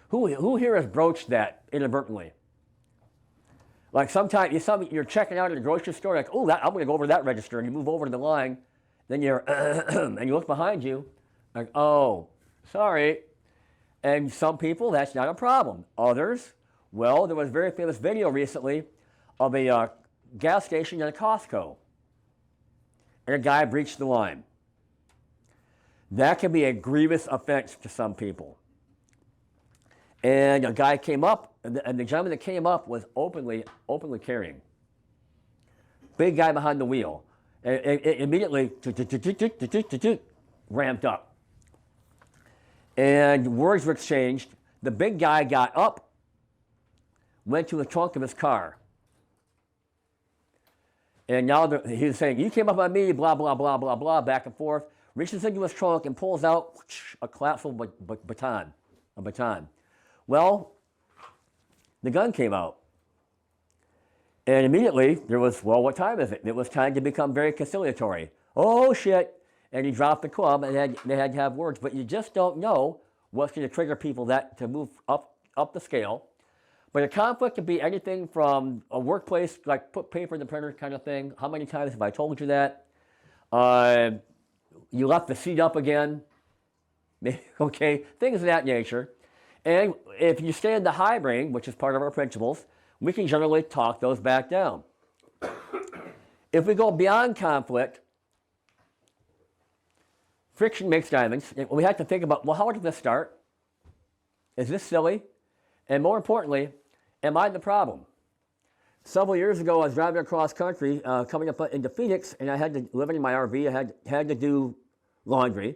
Who here has broached that inadvertently? Like sometimes you're checking out at a grocery store, like, oh, I'm going to go over to that register, and you move over to the line, then you're, and you look behind you, like, oh, sorry. And some people, that's not a problem. Others, well, there was a very famous video recently of a gas station at a Costco, and a guy breached the line. That can be a grievous offense to some people. And a guy came up, and the gentleman that came up was openly carrying. Big guy behind the wheel. And it immediately ramped up. And words were exchanged. The big guy got up, went to the trunk of his car. And now he was saying, you came up on me, blah, blah, blah, blah, blah, back and forth. Reaches into his trunk and pulls out a collapsible baton. Well, the gun came out. And immediately there was, well, what time is it? It was time to become very conciliatory. Oh, shit. And he dropped the club, and they had to have words. But you just don't know what's going to trigger people to move up the scale. But a conflict can be anything from a workplace, like put paper in the printer kind of thing. How many times have I told you that? You left the seat up again. Okay, things of that nature. And if you stay in the high brain, which is part of our principles, we can generally talk those back down. If we go beyond conflict, friction makes diamonds. We have to think about, well, how did this start? Is this silly? And more importantly, am I the problem? Several years ago, I was driving across country, coming up into Phoenix, and I had to, living in my RV, I had to do laundry.